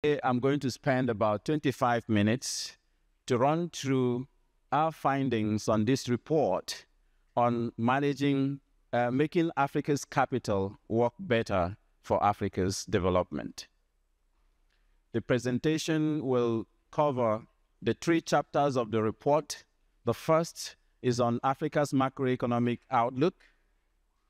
I'm going to spend about 25 minutes to run through our findings on this report on making Africa's capital work better for Africa's development. The presentation will cover the 3 chapters of the report. The first is on Africa's macroeconomic outlook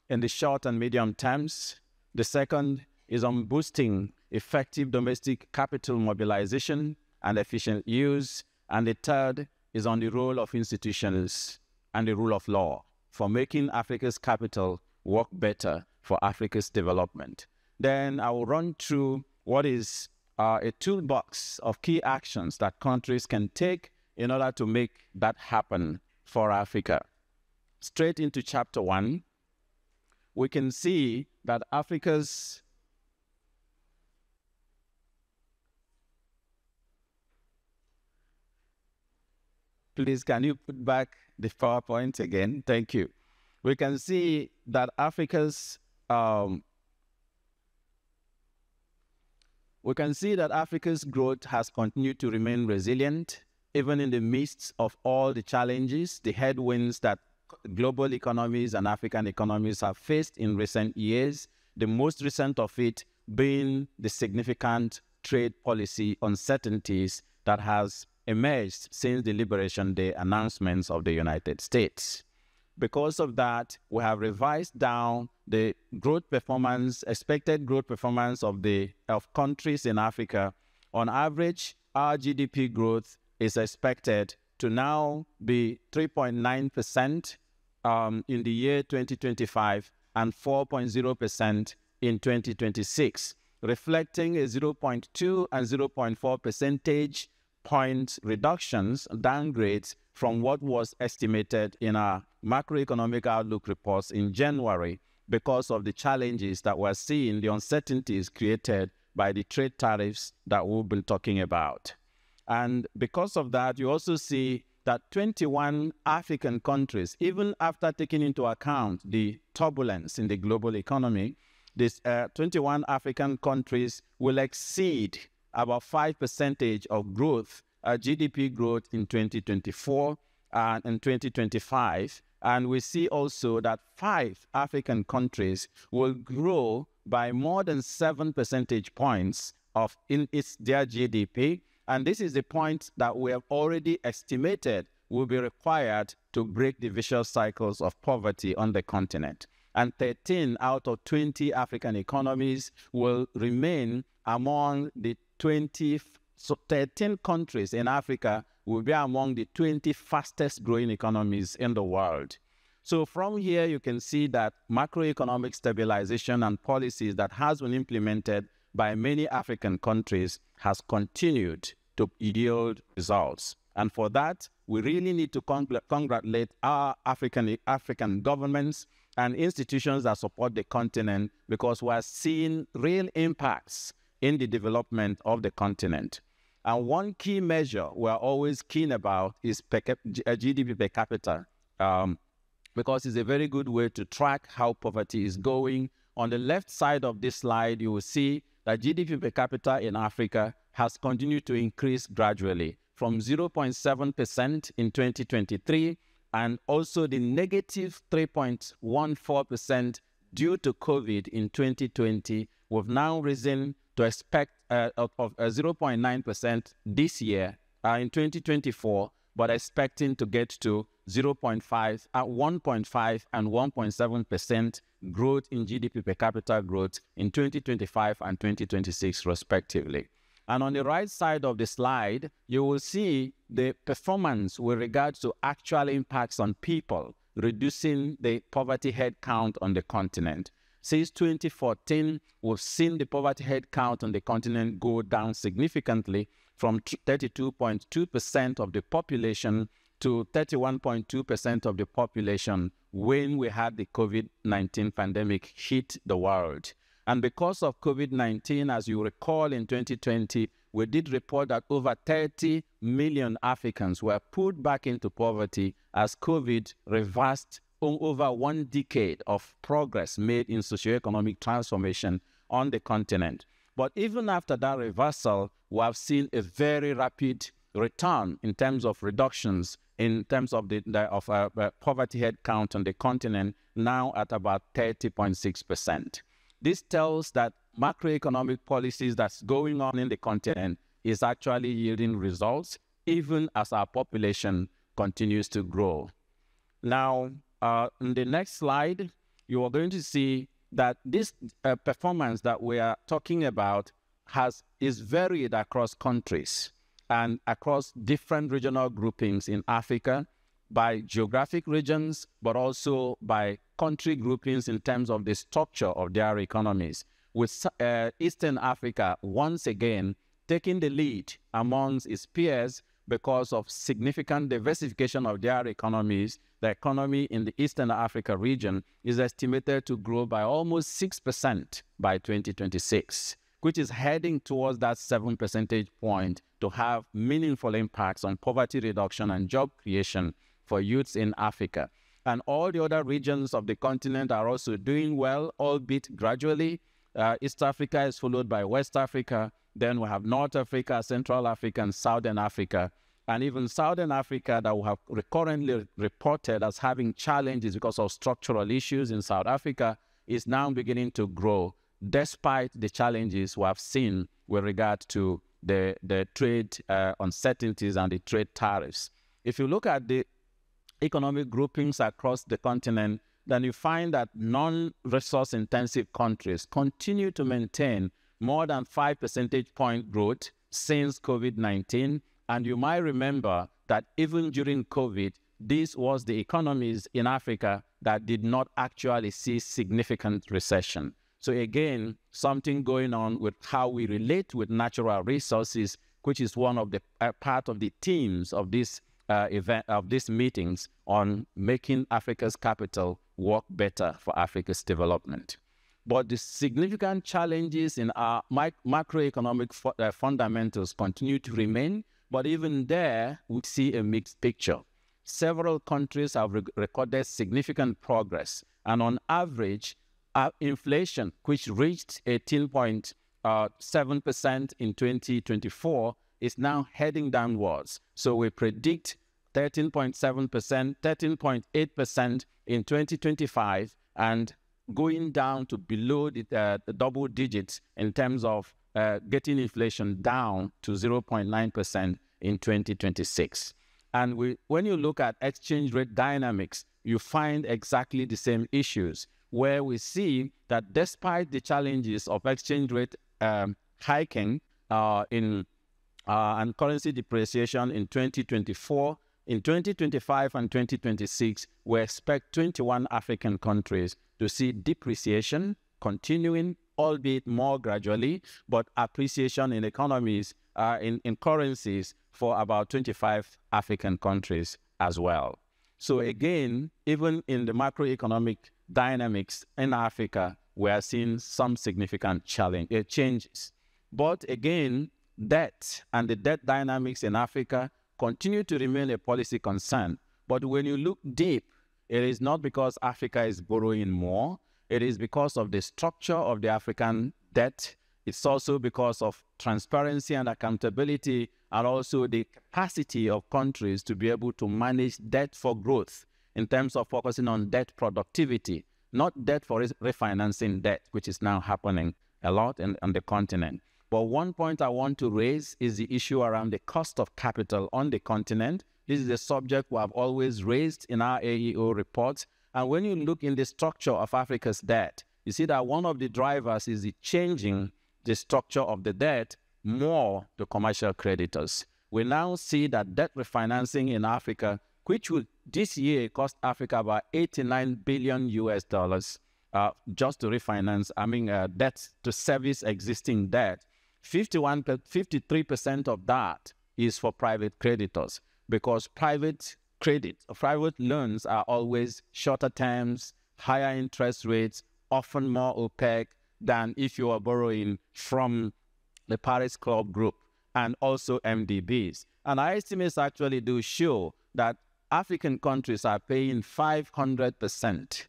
in the short and medium terms. The second is on boosting effective domestic capital mobilization and efficient use. And the third is on the role of institutions and the rule of law for making Africa's capital work better for Africa's development. Then I will run through what is a toolbox of key actions that countries can take in order to make that happen for Africa. Straight into chapter 1, we can see that Africa's Please, can you put back the PowerPoint again? Thank you. We can see that Africa's growth has continued to remain resilient, even in the midst of all the challenges, the headwinds that global economies and African economies have faced in recent years, the most recent of it being the significant trade policy uncertainties that has emerged since the Liberation Day announcements of the United States. Because of that, we have revised down the growth performance, expected growth performance of countries in Africa. On average, our GDP growth is expected to now be 3.9% in the year 2025 and 4.0% in 2026, reflecting a 0.2 and 0.4 percentage point reductions, downgrades from what was estimated in our macroeconomic outlook reports in January because of the challenges that we're seeing, the uncertainties created by the trade tariffs that we've been talking about. And because of that, you also see that 21 African countries, even after taking into account the turbulence in the global economy, these 21 African countries will exceed about 5% of growth, GDP growth in 2024 and in 2025. And we see also that 5 African countries will grow by more than 7 percentage points in their GDP. And this is the point that we have already estimated will be required to break the vicious cycles of poverty on the continent. And 13 out of 20 African economies will remain among the 20, so 13 countries in Africa will be among the 20 fastest growing economies in the world. So from here, you can see that macroeconomic stabilization and policies that has been implemented by many African countries has continued to yield results. And for that, we really need to congratulate our African governments and institutions that support the continent, because we are seeing real impacts in the development of the continent. And one key measure we're always keen about is GDP per capita, because it's a very good way to track how poverty is going. On the left side of this slide, you will see that GDP per capita in Africa has continued to increase gradually from 0.7% in 2023, and also the negative 3.14% due to COVID in 2020. We've now risen to expect of 0.9% this year in 2024, but expecting to get to 0.5, 1.5 and 1.7% growth in GDP per capita growth in 2025 and 2026 respectively. And on the right side of the slide, you will see the performance with regards to actual impacts on people, reducing the poverty head count on the continent. Since 2014, we've seen the poverty head count on the continent go down significantly from 32.2% of the population to 31.2% of the population when we had the COVID-19 pandemic hit the world. And because of COVID-19, as you recall, in 2020, we did report that over 30 million Africans were put back into poverty as COVID reversed over 1 decade of progress made in socioeconomic transformation on the continent. But even after that reversal, we have seen a very rapid return in terms of reductions, in terms of the poverty head count on the continent, now at about 30.6%. This tells that macroeconomic policies that's going on in the continent is actually yielding results, even as our population continues to grow. Now, in the next slide, you are going to see that this performance that we are talking about is varied across countries and across different regional groupings in Africa, by geographic regions, but also by country groupings in terms of the structure of their economies, with Eastern Africa once again taking the lead amongst its peers because of significant diversification of their economies. The economy in the Eastern Africa region is estimated to grow by almost 6% by 2026, which is heading towards that 7 percentage point to have meaningful impacts on poverty reduction and job creation for youths in Africa. And all the other regions of the continent are also doing well, albeit gradually. East Africa is followed by West Africa. Then we have North Africa, Central Africa, and Southern Africa. And even Southern Africa, that we have recurrently reported as having challenges because of structural issues in South Africa, is now beginning to grow, despite the challenges we have seen with regard to the trade uncertainties and the trade tariffs. If you look at the economic groupings across the continent, then you find that non-resource intensive countries continue to maintain more than 5 percentage point growth since COVID-19. And you might remember that even during COVID, this was the economies in Africa that did not actually see significant recession. So again, something going on with how we relate with natural resources, which is one of the part of the themes of this event, of these meetings, on making Africa's capital work better for Africa's development. But the significant challenges in our macroeconomic fundamentals continue to remain, but even there, we see a mixed picture. Several countries have recorded significant progress, and on average, inflation, which reached 18.7% in 2024, is now heading downwards. So we predict 13.7%, 13.8% in 2025, and going down to below the double digits in terms of getting inflation down to 0.9% in 2026. And when you look at exchange rate dynamics, you find exactly the same issues, where we see that despite the challenges of exchange rate hiking and currency depreciation in 2024, in 2025 and 2026, we expect 21 African countries to see depreciation continuing, albeit more gradually, but appreciation in economies, in currencies for about 25 African countries as well. So again, even in the macroeconomic dynamics in Africa, we are seeing some significant changes. But again, debt and the debt dynamics in Africa continue to remain a policy concern. But when you look deep, it is not because Africa is borrowing more. It is because of the structure of the African debt. It's also because of transparency and accountability, and also the capacity of countries to be able to manage debt for growth in terms of focusing on debt productivity, not debt for refinancing debt, which is now happening a lot on the continent. But one point I want to raise is the issue around the cost of capital on the continent. This is a subject we have always raised in our AEO reports. And when you look in the structure of Africa's debt, you see that one of the drivers is the changing the structure of the debt more to commercial creditors. We now see that debt refinancing in Africa, which will this year cost Africa about $89 billion just to refinance, debt to service existing debt. 53% of that is for private creditors, because private loans are always shorter terms, higher interest rates, often more opaque than if you are borrowing from the Paris Club Group and also MDBs. And our estimates actually do show that African countries are paying 500%,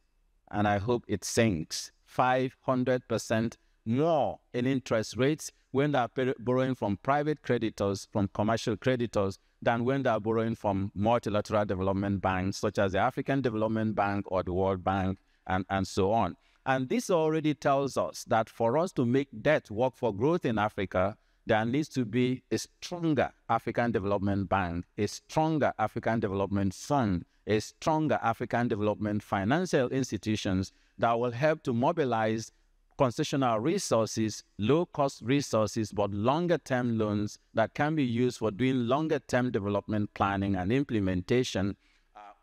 and I hope it sinks, 500% more in interest rates when they are borrowing from private creditors, from commercial creditors, than when they are borrowing from multilateral development banks, such as the African Development Bank or the World Bank, and so on. And this already tells us that for us to make debt work for growth in Africa, there needs to be a stronger African Development Bank, a stronger African Development Fund, a stronger African Development financial institutions that will help to mobilize concessional resources, low-cost resources, but longer-term loans that can be used for doing longer-term development planning and implementation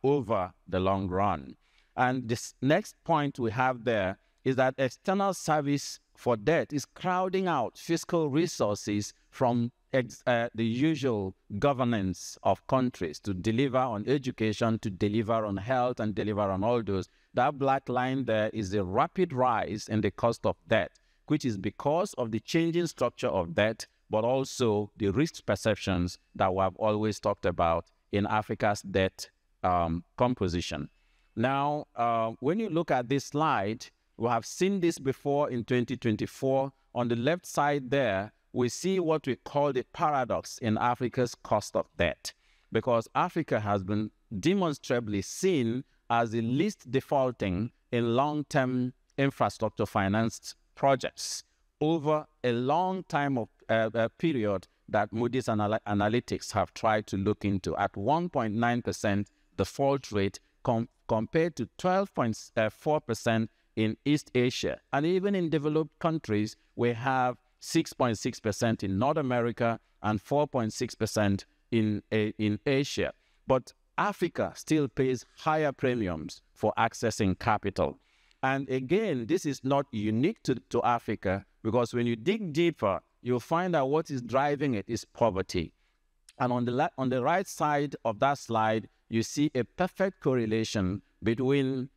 over the long run. And this next point we have there is that external service for debt is crowding out fiscal resources from the usual governance of countries to deliver on education, to deliver on health, and deliver on all those. That black line there is the rapid rise in the cost of debt, which is because of the changing structure of debt, but also the risk perceptions that we have always talked about in Africa's debt composition. Now, when you look at this slide, we have seen this before in 2024. On the left side there, we see what we call the paradox in Africa's cost of debt, because Africa has been demonstrably seen as the least defaulting in long-term infrastructure financed projects over a long time of period that Moody's Analytics have tried to look into, at 1.9% default rate compared to 12.4% in East Asia. And even in developed countries, we have 6.6% in North America and 4.6% in Asia. But Africa still pays higher premiums for accessing capital. And again, this is not unique to Africa, because when you dig deeper, you'll find out what is driving it is poverty. And on the right side of that slide, you see a perfect correlation between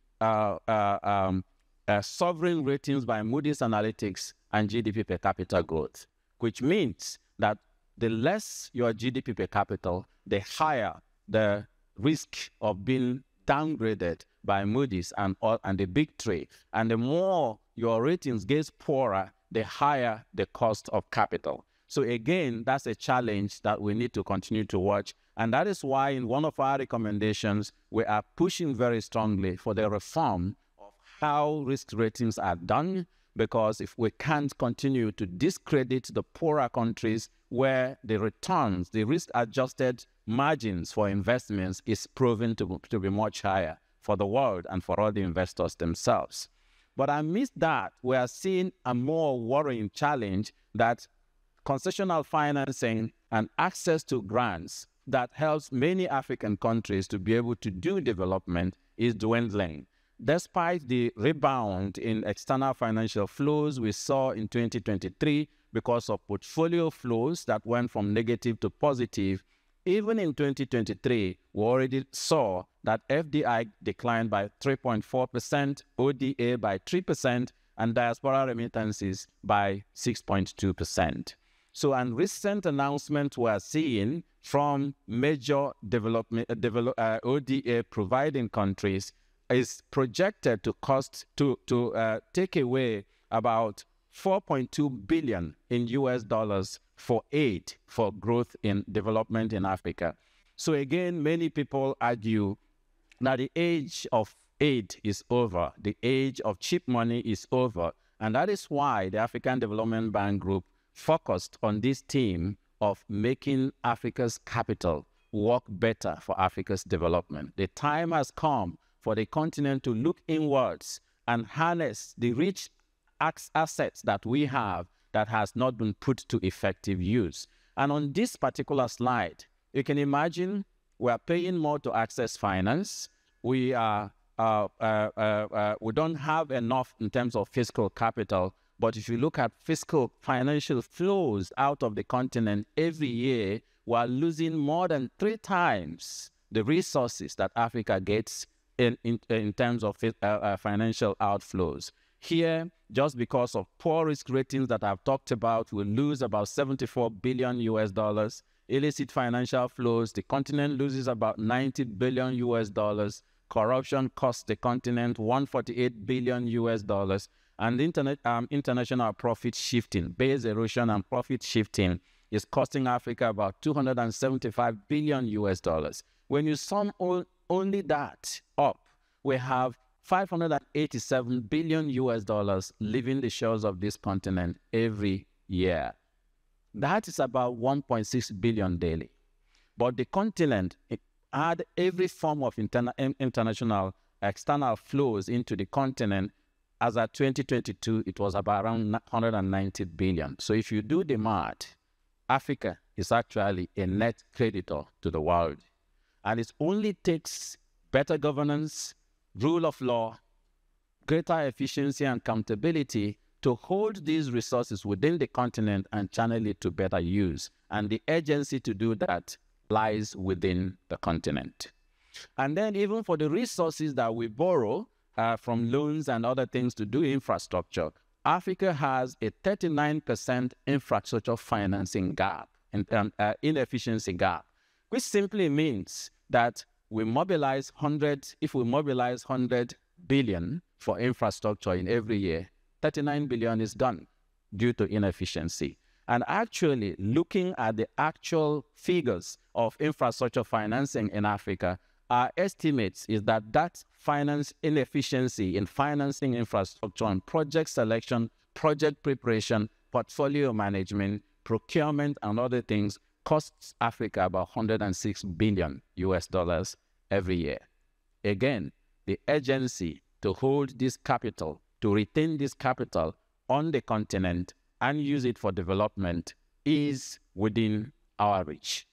sovereign ratings by Moody's Analytics and GDP per capita growth, which means that the less your GDP per capita, the higher the risk of being downgraded by Moody's and the big three. And the more your ratings gets poorer, the higher the cost of capital. So again, that's a challenge that we need to continue to watch. And that is why in one of our recommendations, we are pushing very strongly for the reform of how risk ratings are done, because if we can't continue to discredit the poorer countries where the returns, the risk-adjusted margins for investments is proven to be much higher for the world and for all the investors themselves. But amidst that, we are seeing a more worrying challenge that concessional financing and access to grants that helps many African countries to be able to do development is dwindling. Despite the rebound in external financial flows we saw in 2023 because of portfolio flows that went from negative to positive, even in 2023, we already saw that FDI declined by 3.4%, ODA by 3%, and diaspora remittances by 6.2%. So, and recent announcements we are seeing from major ODA providing countries is projected to cost to take away about 4.2 billion in US dollars for aid for growth in development in Africa. So again, many people argue that the age of aid is over, the age of cheap money is over, and that is why the African Development Bank Group focused on this theme of making Africa's capital work better for Africa's development. The time has come for the continent to look inwards and harness the rich assets that we have that has not been put to effective use. And on this particular slide, you can imagine we are paying more to access finance. We don't have enough in terms of fiscal capital. But if you look at fiscal financial flows out of the continent every year, we are losing more than 3 times the resources that Africa gets in terms of financial outflows. Here, just because of poor risk ratings that I've talked about, we'll lose about 74 billion US dollars. Illicit financial flows, the continent loses about 90 billion US dollars. Corruption costs the continent 148 billion US dollars. And the international profit shifting, base erosion and profit shifting is costing Africa about $275 billion US. When you sum only that up, we have $587 billion US leaving the shores of this continent every year. That is about 1.6 billion daily. But the continent had every form of international external flows into the continent. As at 2022, it was about around 190 billion. So if you do the math, Africa is actually a net creditor to the world. And it only takes better governance, rule of law, greater efficiency and accountability to hold these resources within the continent and channel it to better use. And the agency to do that lies within the continent. And then even for the resources that we borrow from loans and other things to do infrastructure, Africa has a 39% infrastructure financing gap, inefficiency gap, which simply means that we mobilize 100 billion for infrastructure in every year, 39 billion is done due to inefficiency. And actually, looking at the actual figures of infrastructure financing in Africa, our estimates is that finance inefficiency in financing infrastructure and project selection, project preparation, portfolio management, procurement, and other things costs Africa about $106 billion US every year. Again, the agency to hold this capital, to retain this capital on the continent and use it for development is within our reach.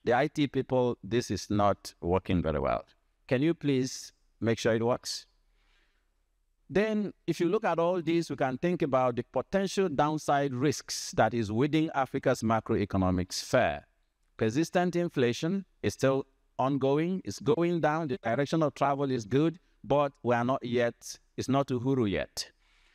The IT people, this is not working very well. Can you please make sure it works? Then, if you look at all this, we can think about the potential downside risks that is within Africa's macroeconomic sphere. Persistent inflation is still ongoing, it's going down, the direction of travel is good, but we are not yet, it's not Uhuru yet.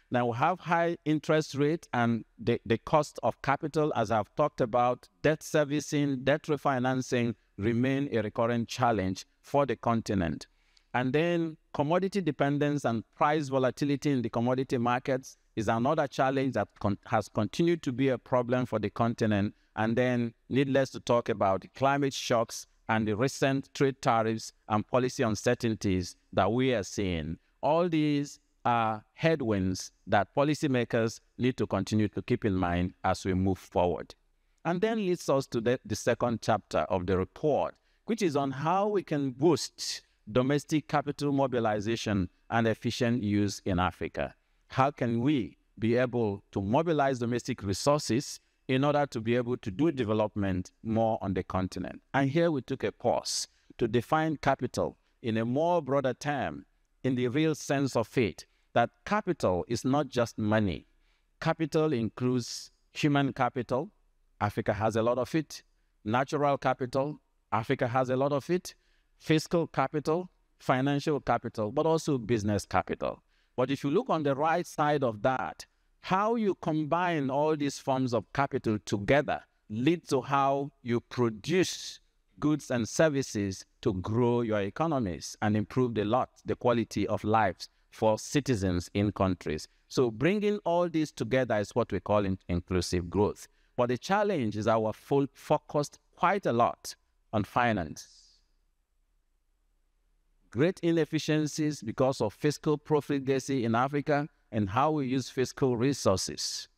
Now, we have high interest rate and the cost of capital, as I've talked about, debt servicing, debt refinancing remain a recurrent challenge for the continent. And then commodity dependence and price volatility in the commodity markets is another challenge that has continued to be a problem for the continent. And then needless to talk about the climate shocks and the recent trade tariffs and policy uncertainties that we are seeing. All these are headwinds that policymakers need to continue to keep in mind as we move forward. And then leads us to the second chapter of the report, which is on how we can boost domestic capital mobilization and efficient use in Africa. How can we be able to mobilize domestic resources in order to be able to do development more on the continent? And here we took a pause to define capital in a more broader term, in the real sense of it, that capital is not just money. Capital includes human capital. Africa has a lot of it. Natural capital. Africa has a lot of it. Fiscal capital, financial capital, but also business capital. But if you look on the right side of that, how you combine all these forms of capital together leads to how you produce goods and services to grow your economies and improve the quality of lives for citizens in countries. So bringing all this together is what we call inclusive growth. But the challenge is our focused quite a lot on finance. Great inefficiencies because of fiscal profligacy in Africa and how we use fiscal resources.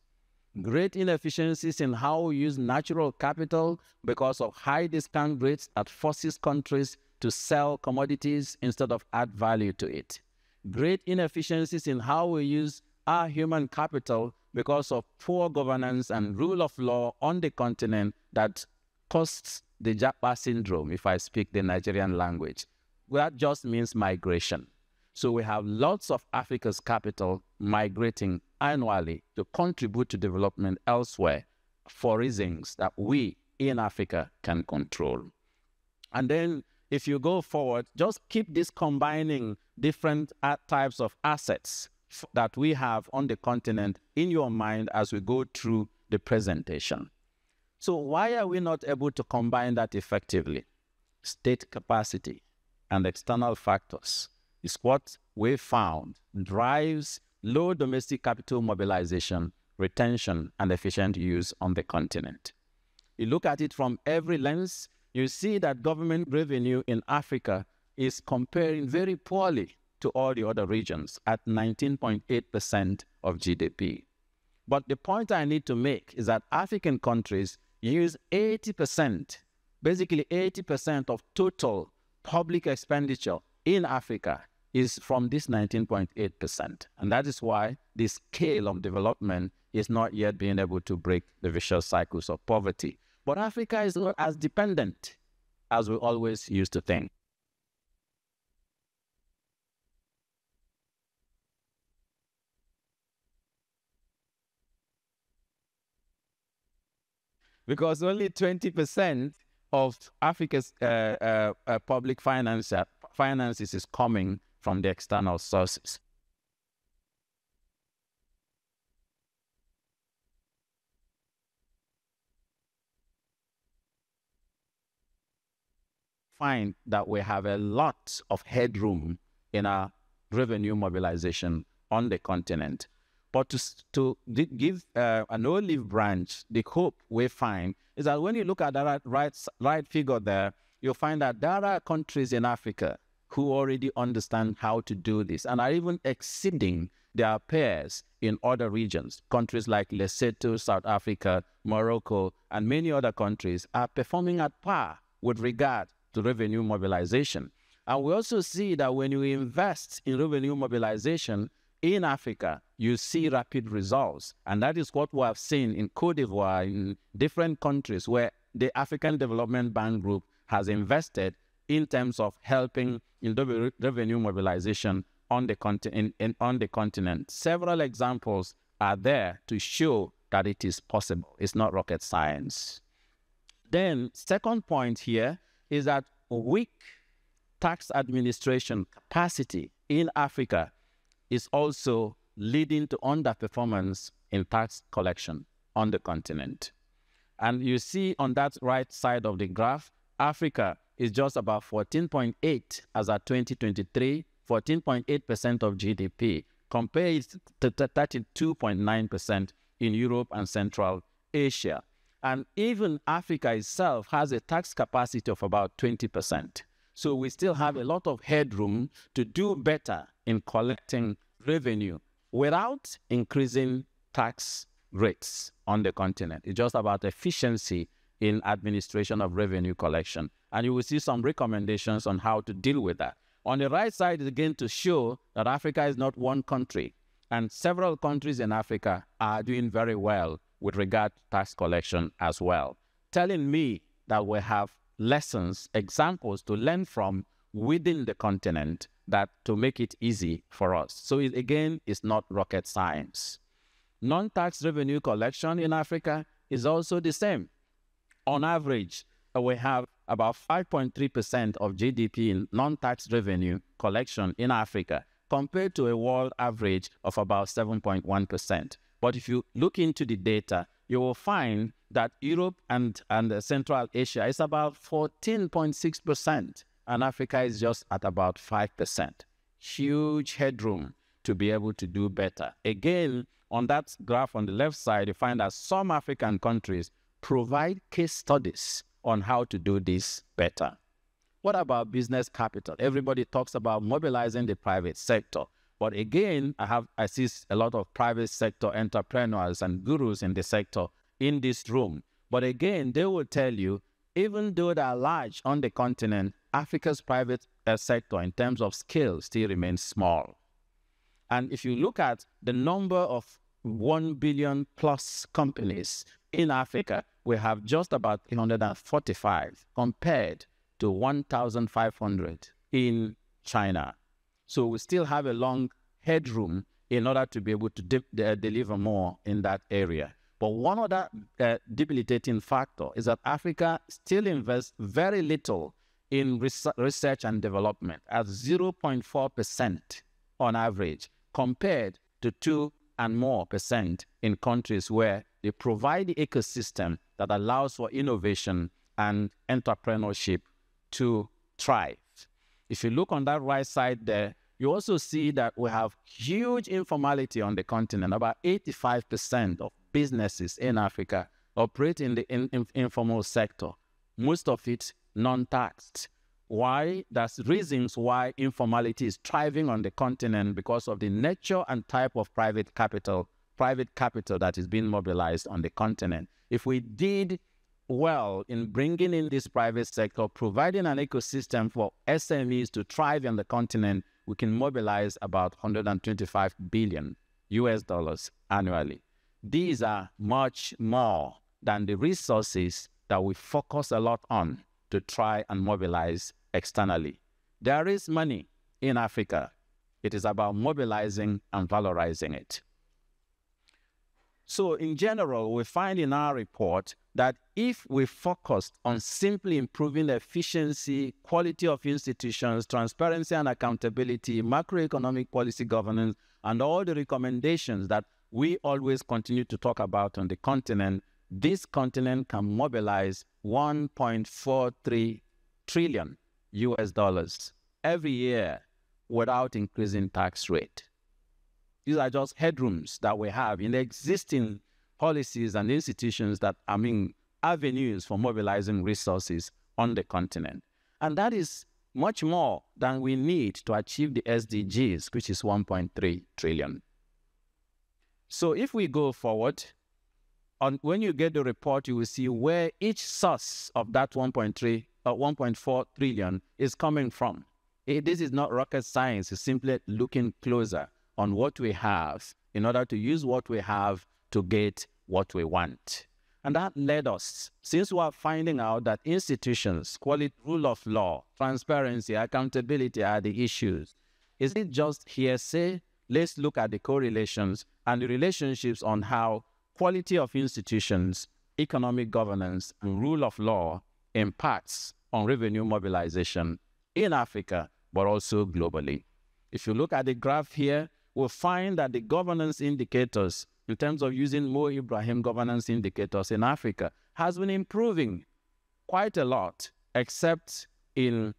Great inefficiencies in how we use natural capital because of high discount rates that forces countries to sell commodities instead of add value to it. Great inefficiencies in how we use our human capital because of poor governance and rule of law on the continent that costs the Japa syndrome, if I speak the Nigerian language. That just means migration. So we have lots of Africa's capital migrating annually to contribute to development elsewhere for reasons that we in Africa can control. And then if you go forward, just keep this combining different types of assets that we have on the continent in your mind as we go through the presentation. So why are we not able to combine that effectively? State capacity and external factors is what we found drives low domestic capital mobilization, retention, and efficient use on the continent. You look at it from every lens, you see that government revenue in Africa is comparing very poorly to all the other regions at 19.8% of GDP. But the point I need to make is that African countries use 80%, basically 80% of total public expenditure in Africa is from this 19.8%. And that is why the scale of development is not yet being able to break the vicious cycles of poverty. But Africa is not as dependent as we always used to think. Because only 20% of Africa's public finances is coming from the external sources. Find that we have a lot of headroom in our revenue mobilization on the continent. But to give an olive branch, the hope we find is that when you look at that right figure there, you'll find that there are countries in Africa who already understand how to do this and are even exceeding their peers in other regions. Countries like Lesotho, South Africa, Morocco, and many other countries are performing at par with regard to revenue mobilization. And we also see that when you invest in revenue mobilization in Africa, you see rapid results. And that is what we have seen in Cote d'Ivoire, in different countries where the African Development Bank Group has invested in terms of helping in the revenue mobilization on the continent. Several examples are there to show that it is possible. It's not rocket science. Then, second point here is that weak tax administration capacity in Africa is also leading to underperformance in tax collection on the continent. And you see on that right side of the graph, Africa is just about 14.8 as at 2023, 14.8% of GDP, compared to 32.9% in Europe and Central Asia. And even Africa itself has a tax capacity of about 20%. So we still have a lot of headroom to do better in collecting revenue without increasing tax rates on the continent. It's just about efficiency in administration of revenue collection. And you will see some recommendations on how to deal with that. On the right side is again to show that Africa is not one country, and several countries in Africa are doing very well with regard to tax collection as well, telling me that we have lessons, examples to learn from within the continent that to make it easy for us. So it, again, is not rocket science. Non-tax revenue collection in Africa is also the same. On average, we have about 5.3% of GDP in non-tax revenue collection in Africa, compared to a world average of about 7.1%. But if you look into the data, you will find that Europe and Central Asia is about 14.6%, and Africa is just at about 5%. Huge headroom to be able to do better. Again, on that graph on the left side, you find that some African countries provide case studies on how to do this better. What about business capital? Everybody talks about mobilizing the private sector. But again, I see a lot of private sector entrepreneurs and gurus in the sector in this room. But again, they will tell you, even though they are large on the continent, Africa's private sector in terms of scale still remains small. And if you look at the number of 1 billion plus companies in Africa, we have just about 345 compared to 1,500 in China. So we still have a long headroom in order to be able to deliver more in that area. But one other debilitating factor is that Africa still invests very little in research and development at 0.4% on average, compared to 2% and more in countries where they provide the ecosystem that allows for innovation and entrepreneurship to thrive. If you look on that right side there, You also see that we have huge informality on the continent. About 85% of businesses in Africa operate in the informal sector, most of it non-taxed. Why? There's reasons why informality is thriving on the continent because of the nature and type of private capital that is being mobilized on the continent. If we did well in bringing in this private sector, providing an ecosystem for SMEs to thrive on the continent, we can mobilize about $125 billion annually. These are much more than the resources that we focus a lot on to try and mobilize externally. There is money in Africa. It is about mobilizing and valorizing it. So in general, we find in our report that if we focused on simply improving the efficiency, quality of institutions, transparency and accountability, macroeconomic policy governance, and all the recommendations that we always continue to talk about on the continent, this continent can mobilize $1.43 trillion every year without increasing tax rate. These are just headrooms that we have in the existing policies and institutions that are avenues for mobilizing resources on the continent. And that is much more than we need to achieve the SDGs, which is 1.3 trillion. So if we go forward, when you get the report, you will see where each source of that 1.4 trillion is coming from. This is not rocket science. It's simply looking closer on what we have in order to use what we have to get what we want. And that led us, since we are finding out that institutions, quality, rule of law, transparency, accountability are the issues, is it just hearsay? Let's look at the correlations and the relationships on how quality of institutions, economic governance, and rule of law impacts on revenue mobilization in Africa, but also globally. If you look at the graph here, we'll find that the governance indicators, in terms of using Mo Ibrahim governance indicators in Africa, has been improving quite a lot, except in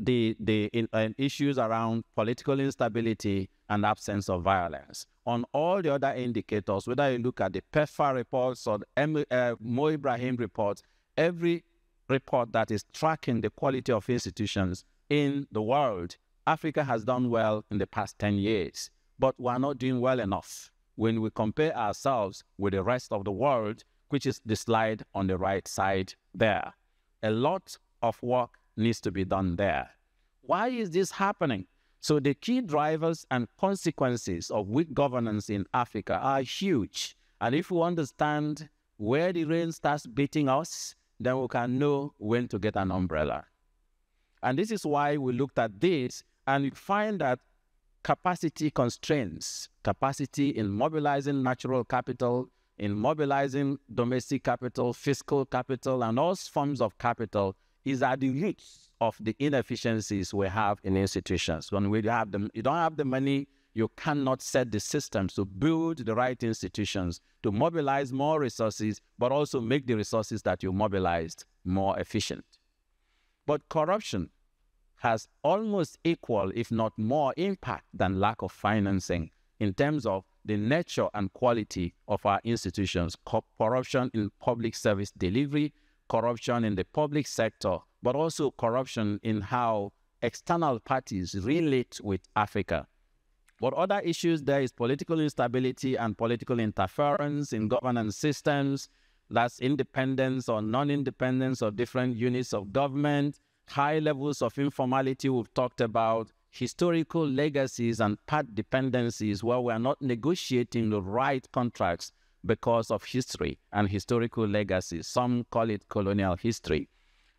in issues around political instability and absence of violence. On all the other indicators, whether you look at the PEFA reports or the Mo Ibrahim reports, every report that is tracking the quality of institutions in the world, Africa has done well in the past 10 years, but we're not doing well enough when we compare ourselves with the rest of the world, which is the slide on the right side there. A lot of work needs to be done there. Why is this happening? So the key drivers and consequences of weak governance in Africa are huge. And if we understand where the rain starts beating us, then we can know when to get an umbrella. And this is why we looked at this, and we find that capacity constraints, capacity in mobilizing natural capital, in mobilizing domestic capital, fiscal capital, and all forms of capital is at the root of the inefficiencies we have in institutions. When we have them, you don't have the money, you cannot set the systems to build the right institutions, to mobilize more resources, but also make the resources that you mobilized more efficient. But corruption has almost equal, if not more, impact than lack of financing in terms of the nature and quality of our institutions. Corruption in public service delivery, corruption in the public sector, but also corruption in how external parties relate with Africa. But other issues there is political instability and political interference in governance systems. That's independence or non-independence of different units of government, high levels of informality we've talked about, historical legacies and part dependencies where we are not negotiating the right contracts because of history and historical legacies. Some call it colonial history.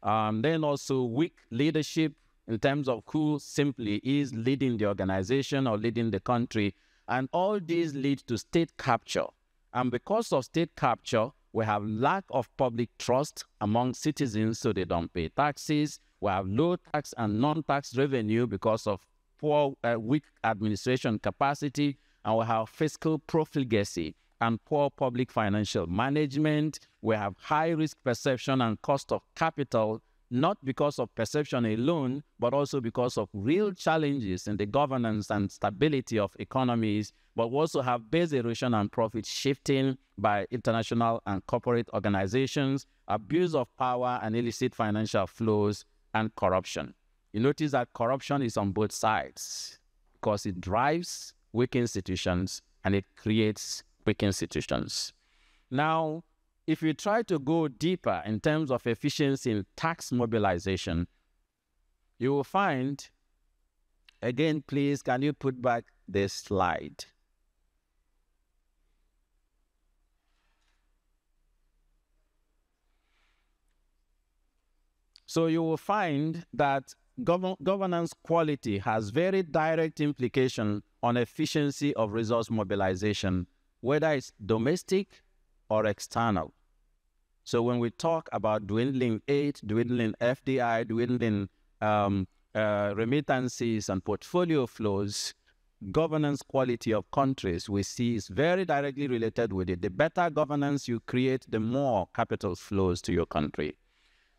Then also weak leadership in terms of who simply is leading the organization or leading the country. And all these lead to state capture. And because of state capture, we have lack of public trust among citizens, so they don't pay taxes. We have low tax and non-tax revenue because of poor, weak administration capacity. And we have fiscal profligacy and poor public financial management. We have high risk perception and cost of capital not because of perception alone, but also because of real challenges in the governance and stability of economies, but we also have base erosion and profit shifting by international and corporate organizations, abuse of power and illicit financial flows, and corruption. You notice that corruption is on both sides because it drives weak institutions and it creates weak institutions. Now, if you try to go deeper in terms of efficiency in tax mobilization, you will find, again, please, can you put back this slide? So you will find that governance quality has very direct implication on efficiency of resource mobilization, whether it's domestic or external. So when we talk about dwindling aid, dwindling FDI, dwindling remittances and portfolio flows, governance quality of countries we see is very directly related with it. The better governance you create, the more capital flows to your country.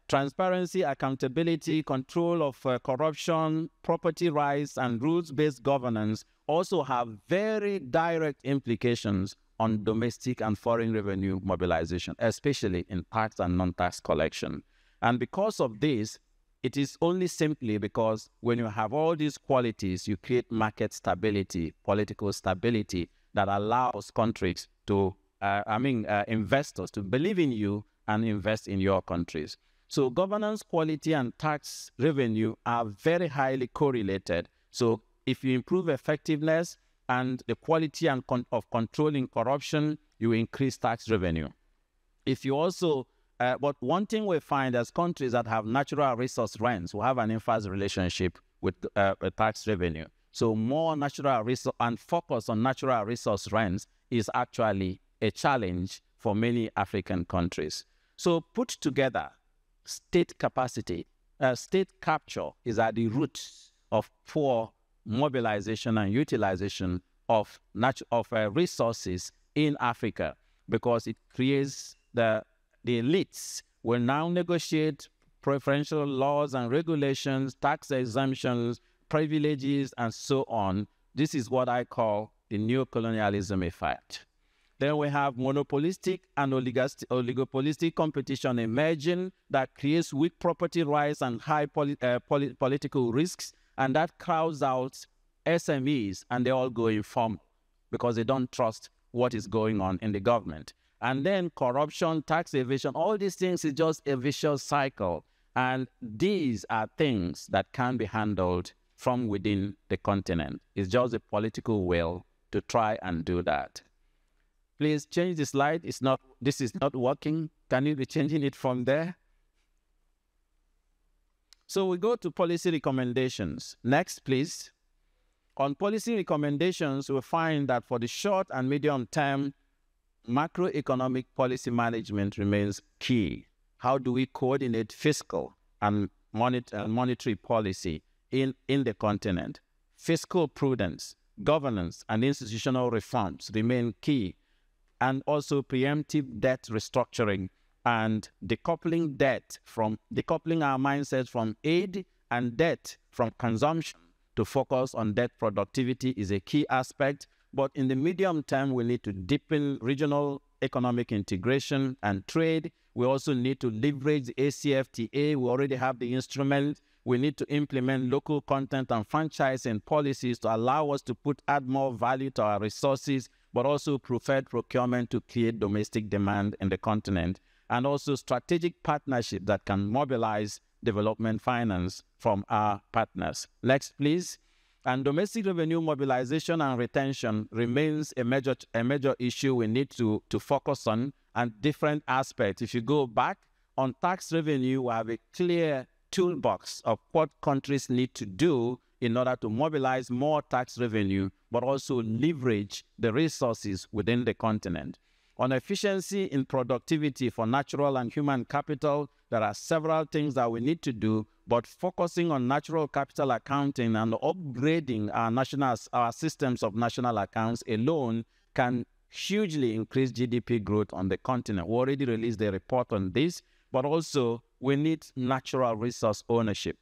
Transparency, accountability, control of corruption, property rights, and rules-based governance also have very direct implications on domestic and foreign revenue mobilization, especially in tax and non-tax collection. And because of this, it is only simply because when you have all these qualities, you create market stability, political stability that allows countries to, investors to believe in you and invest in your countries. So governance quality and tax revenue are very highly correlated. So if you improve effectiveness and the quality of controlling corruption, you increase tax revenue. If you also, but one thing we find as countries that have natural resource rents will have an inverse relationship with tax revenue. So more natural resource and focus on natural resource rents is actually a challenge for many African countries. So put together, state capacity, state capture is at the root of poor mobilization and utilization of resources in Africa, because it creates the elites will now negotiate preferential laws and regulations, tax exemptions, privileges, and so on. This is what I call the neocolonialism effect. Then we have monopolistic and oligopolistic competition emerging that creates weak property rights and high political risks, and that crowds out SMEs, and they all go informal because they don't trust what is going on in the government. And then corruption, tax evasion, all these things is just a vicious cycle. And these are things that can be handled from within the continent. It's just a political will to try and do that. Please change the slide. This is not working. Can you be changing it from there? So we go to policy recommendations. Next, please. On policy recommendations, we find that for the short and medium term, macroeconomic policy management remains key. How do we coordinate fiscal and monetary policy in the continent? Fiscal prudence, governance, and institutional reforms remain key. And also preemptive debt restructuring and decoupling our mindsets from aid and debt from consumption to focus on debt productivity is a key aspect. But in the medium term, we need to deepen regional economic integration and trade. We also need to leverage the ACFTA. We already have the instrument. We need to implement local content and franchising policies to allow us to add more value to our resources, but also preferred procurement to create domestic demand in the continent, and also strategic partnership that can mobilize development finance from our partners. Next, please. And domestic revenue mobilization and retention remains a major issue we need to focus on, and different aspects. If you go back on tax revenue, we have a clear toolbox of what countries need to do in order to mobilize more tax revenue, but also leverage the resources within the continent. On efficiency in productivity for natural and human capital, there are several things that we need to do, but focusing on natural capital accounting and upgrading our systems of national accounts alone can hugely increase GDP growth on the continent. We already released a report on this. but also we need natural resource ownership.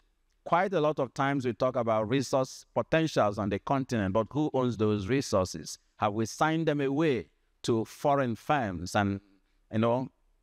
Quite a lot of times we talk about resource potentials on the continent, but who owns those resources? Have we signed them away to foreign firms? And,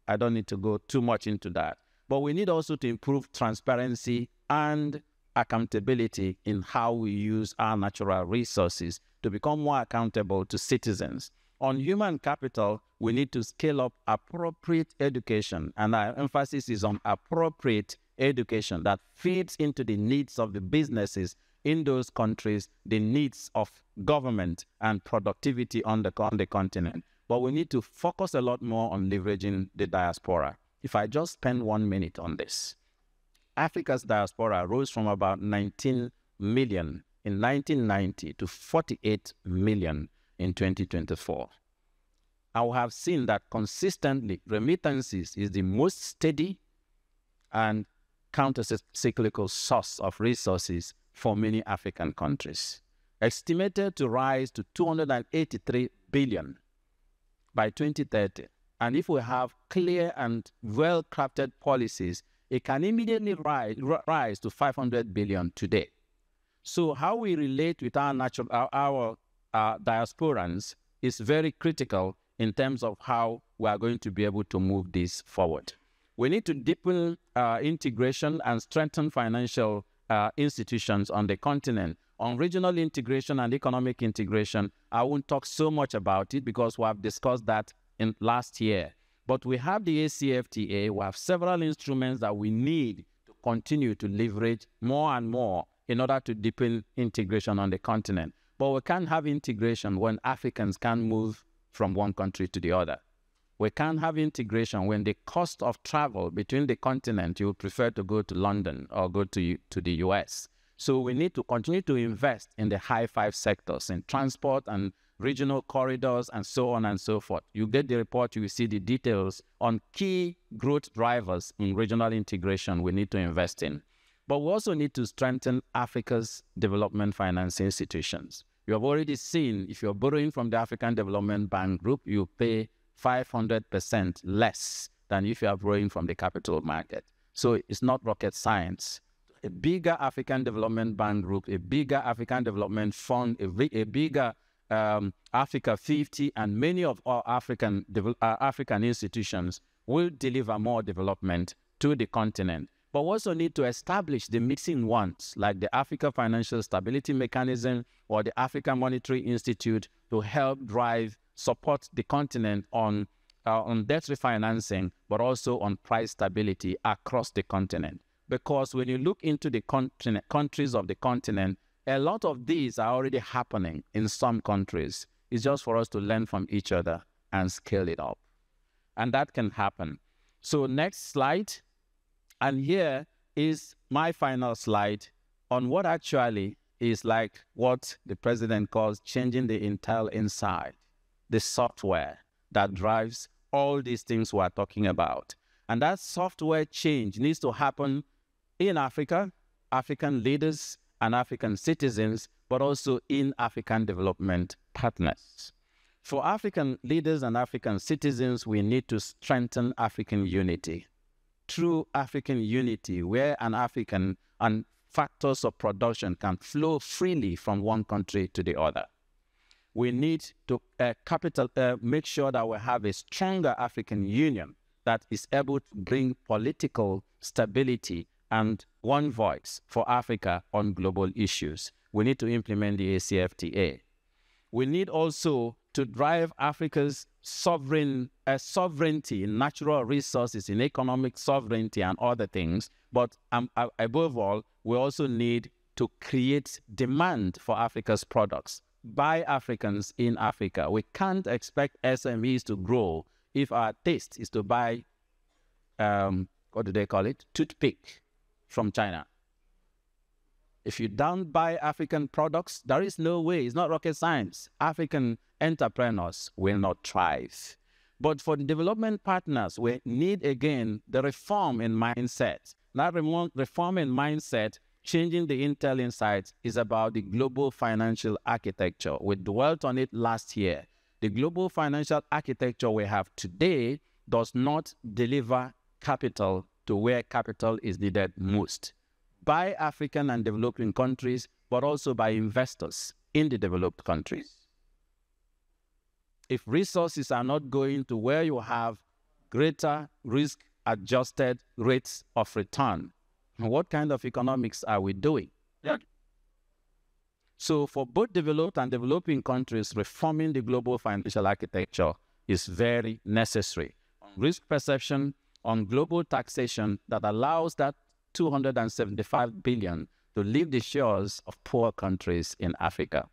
I don't need to go too much into that. But we need also to improve transparency and accountability in how we use our natural resources to become more accountable to citizens. On human capital, we need to scale up appropriate education, and our emphasis is on appropriate education that feeds into the needs of the businesses in those countries, the needs of government and productivity on the continent. But we need to focus a lot more on leveraging the diaspora. If I just spend 1 minute on this, Africa's diaspora rose from about 19 million in 1990 to 48 million in 2024. I have seen that consistently remittances is the most steady and counter-cyclical source of resources for many African countries, estimated to rise to 283 billion by 2030. And if we have clear and well-crafted policies, it can immediately rise to 500 billion today. So how we relate with our diasporans is very critical in terms of how we are going to be able to move this forward. We need to deepen integration and strengthen financial institutions on the continent. On regional integration and economic integration, I won't talk so much about it because we have discussed that in last year. But we have the ACFTA, we have several instruments that we need to continue to leverage more and more in order to deepen integration on the continent. But we can't have integration when Africans can't move from one country to the other. We can't have integration when the cost of travel between the continent, you would prefer to go to London or go to the US. So we need to continue to invest in the high five sectors, in transport and regional corridors and so on and so forth. You get the report, you will see the details on key growth drivers in regional integration we need to invest in. But we also need to strengthen Africa's development finance institutions. You have already seen, if you're borrowing from the African Development Bank Group, you pay 500% less than if you are borrowing from the capital market. So it's not rocket science. A bigger African Development Bank Group, a bigger African Development Fund, a bigger Africa 50, and many of our African institutions will deliver more development to the continent. But we also need to establish the missing ones, like the Africa Financial Stability Mechanism or the Africa Monetary Institute, to help support the continent on debt refinancing, but also on price stability across the continent. Because when you look into the countries of the continent, a lot of these are already happening in some countries. It's just for us to learn from each other and scale it up. And that can happen. So next slide. And here is my final slide on what actually is like what the president calls changing the Intel inside, the software that drives all these things we are talking about. And that software change needs to happen in Africa, African leaders and African citizens, but also in African development partners. For African leaders and African citizens, we need to strengthen African unity. True African unity, where an African and factors of production can flow freely from one country to the other. We need to make sure that we have a stronger African Union that is able to bring political stability and one voice for Africa on global issues. We need to implement the ACFTA. We need also to drive Africa's sovereignty in natural resources, in economic sovereignty and other things. But above all, we also need to create demand for Africa's products by Africans in Africa. We can't expect SMEs to grow if our taste is to buy, what do they call it? Toothpick from China. If you don't buy African products, there is no way. It's not rocket science. African entrepreneurs will not thrive. But for the development partners, we need, again, the reform in mindset. That reform in mindset, changing the Intel Insights, is about the global financial architecture. We dwelt on it last year. The global financial architecture we have today does not deliver capital to where capital is needed most by African and developing countries, but also by investors in the developed countries. If resources are not going to where you have greater risk-adjusted rates of return, what kind of economics are we doing? Yeah. So for both developed and developing countries, reforming the global financial architecture is very necessary. On risk perception, on global taxation that allows that 275 billion to leave the shores of poor countries in Africa.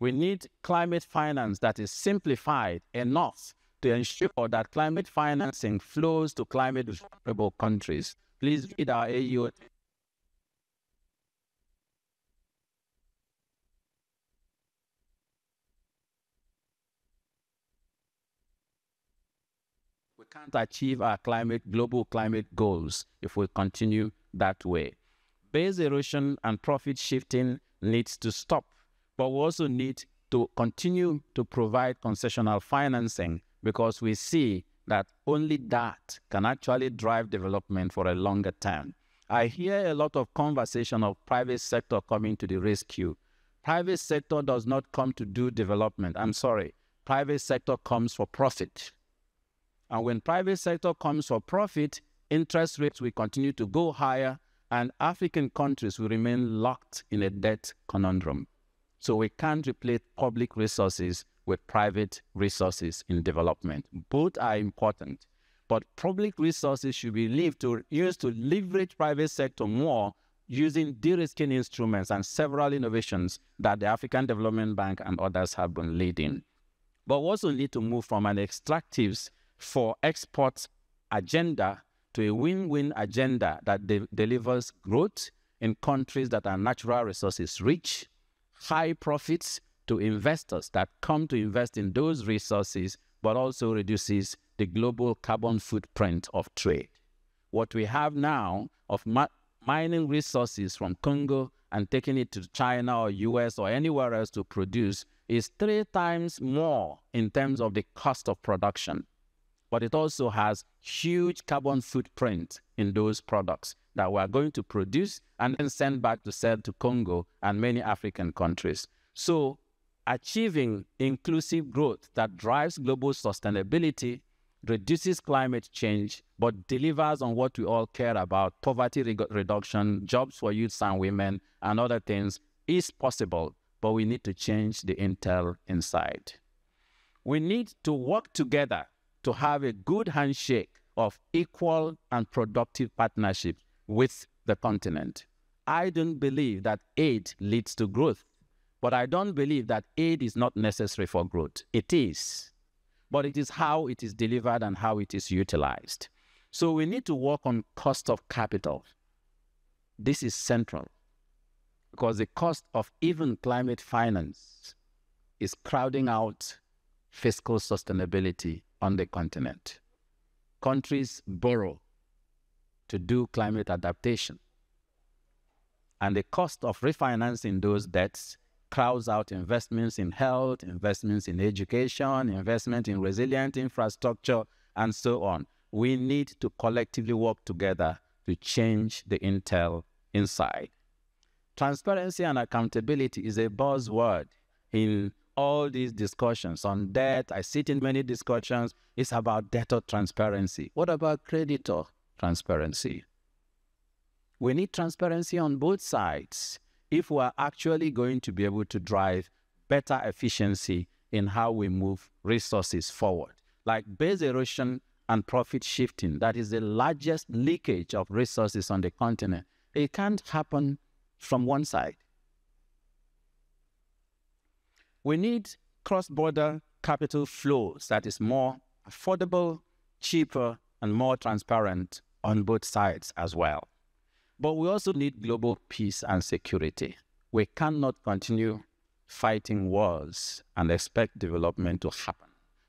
We need climate finance that is simplified enough to ensure that climate financing flows to climate vulnerable countries. Please read our AU. We can't achieve our global climate goals if we continue that way. Base erosion and profit shifting needs to stop, but we also need to continue to provide concessional financing because we see that only that can actually drive development for a longer term. I hear a lot of conversation of private sector coming to the rescue. Private sector does not come to do development. I'm sorry. Private sector comes for profit. And when private sector comes for profit, interest rates will continue to go higher and African countries will remain locked in a debt conundrum. So we can't replace public resources with private resources in development. Both are important, but public resources should be used to leverage private sector more using de-risking instruments and several innovations that the African Development Bank and others have been leading. But we also need to move from an extractives for export agenda to a win-win agenda that delivers growth in countries that are natural resources rich, high profits to investors that come to invest in those resources, but also reduces the global carbon footprint of trade. What we have now of mining resources from Congo and taking it to China or US or anywhere else to produce is 3 times more in terms of the cost of production. But it also has huge carbon footprint in those products that we are going to produce and then send back to sell to Congo and many African countries. So achieving inclusive growth that drives global sustainability, reduces climate change, but delivers on what we all care about, poverty reduction, jobs for youths and women, and other things is possible, but we need to change the intel inside. We need to work together to have a good handshake of equal and productive partnership with the continent. I don't believe that aid leads to growth, but I don't believe that aid is not necessary for growth. It is, but it is how it is delivered and how it is utilized. So we need to work on cost of capital. This is central because the cost of even climate finance is crowding out fiscal sustainability on the continent. Countries borrow to do climate adaptation, and the cost of refinancing those debts crowds out investments in health, investments in education, investment in resilient infrastructure, and so on. We need to collectively work together to change the intel inside. Transparency and accountability is a buzzword in all these discussions on debt. I sit in many discussions. It's about debtor transparency. What about creditor transparency? We need transparency on both sides if we are actually going to be able to drive better efficiency in how we move resources forward. Like base erosion and profit shifting, that is the largest leakage of resources on the continent. It can't happen from one side. We need cross-border capital flows that is more affordable, cheaper, and more transparent on both sides as well. But we also need global peace and security. We cannot continue fighting wars and expect development to happen.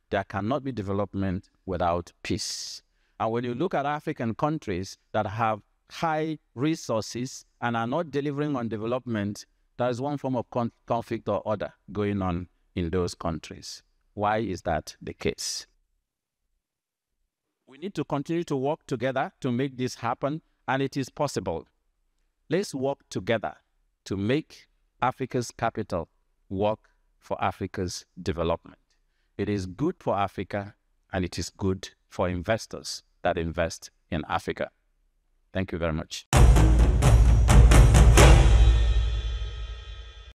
There cannot be development without peace. And when you look at African countries that have high resources and are not delivering on development, there is one form of conflict or other going on in those countries. Why is that the case? We need to continue to work together to make this happen, and it is possible. Let's work together to make Africa's capital work for Africa's development. It is good for Africa, and it is good for investors that invest in Africa. Thank you very much.